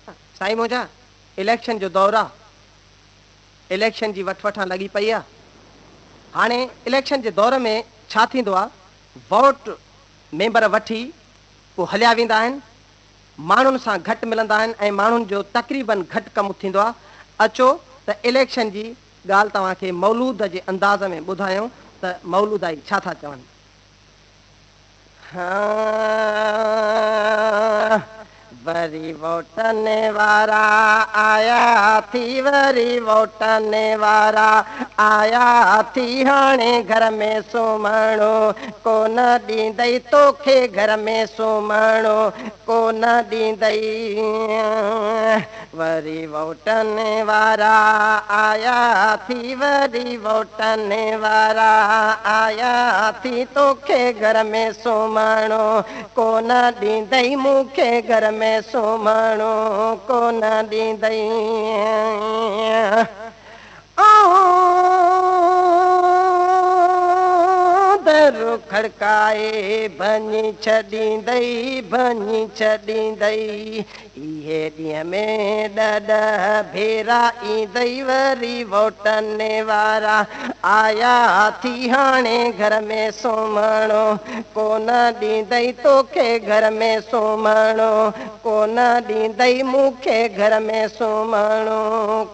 साईं मुंहिंजा इलेक्शन जो दौर आहे, इलेक्शन जी वठवठां लॻी पई आहे। हाणे इलेक्शन जे दौर में छा थींदो आहे, वोट मेंबर वठी पोइ हलिया वेंदा आहिनि, माण्हुनि सां घटि मिलंदा आहिनि ऐं माण्हुनि जो तक़रीबन घटि कमु थींदो आहे। अचो त इलेक्शन जी ॻाल्हि तव्हांखे मौलूद जे अंदाज़ में ॿुधायूं त मौलूदाई छा था चवनि। वरी वोटने वारा आया थी, वरी वोटने वारा आया थी, हाणे घर में सुम्हणो कोन ॾींदई तोखे, घर में सुम्हणो कोन ॾींदई। वरी वोटने वारा आया थी, वरी वोटने वारा आया थी, तोखे घर में सुम्हणो कोन ॾींदई, मूंखे घर में सुम्हणो कोन ॾींदई। दर खड़काए भञी छॾींदई, भञी छॾींदई। इहे ॾींहं में ॾह भेरा ईंदई, वरी वोटने वारा आया थी, हाणे घर में सुम्हणो कोन ॾींदई, तोखे घर में सुम्हणो कोन ॾींदई, मूंखे घर में सुम्हणो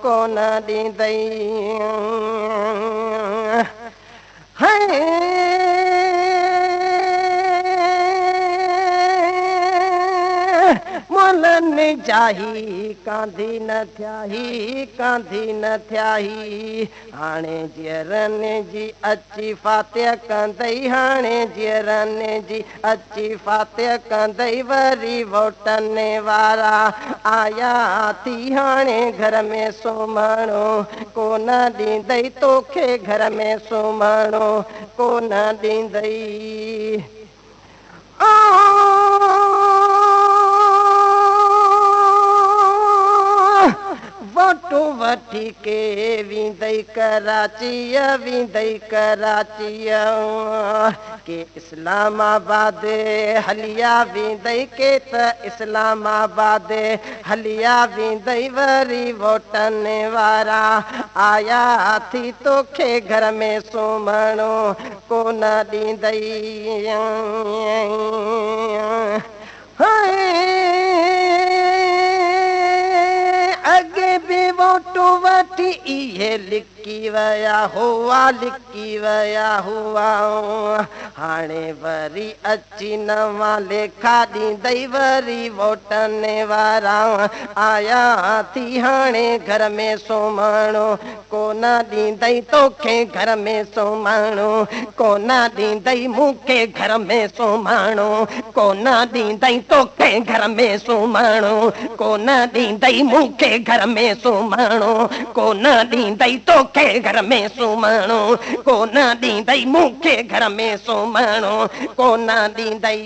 कोन ॾींदई। मोलनि जाही कांधी न थियाही, कांधी न थियाही। हाणे जीअरनि जी अची फातिह कंदई, हाणे जीअरनि जी अची फातिह कंदई, वरी वोटने वारा आया थी, हाणे घर में सुम्हणो कोन ॾींदई, तोखे घर में सुम्हणो कोन ॾींदई। वोटू वठी के वेंदई कराचीअ, वेंदई कराचीअ के इस्लामाबाद हलिया वेंदई, के त इस्लामाबाद हलिया वेंदई। वरी वोटने वारा आया थी, तोखे घर में सुम्हणो कोन ॾींदई। अॻे बि वोटू वठी इहे लिकी विया हुआ, लिकी विया हुआ। हाणे वरी अची नवां लेखा ॾींदई, वरी वोटने वारा आया थी, हाणे घर में सुम्हणो कोन ॾींदई, तोखे घर में सुम्हणो कोन ॾींदई, मूंखे घर में सुम्हणो कोन ॾींदई, तोखे घर में सुम्हणो कोन ॾींदई, मूंखे घर में सुम्हणो कोन ॾींदई, तोखे घर में सुम्हणो कोन ॾींदई, मूंखे घर में सुम्हणो कोन ॾींदई।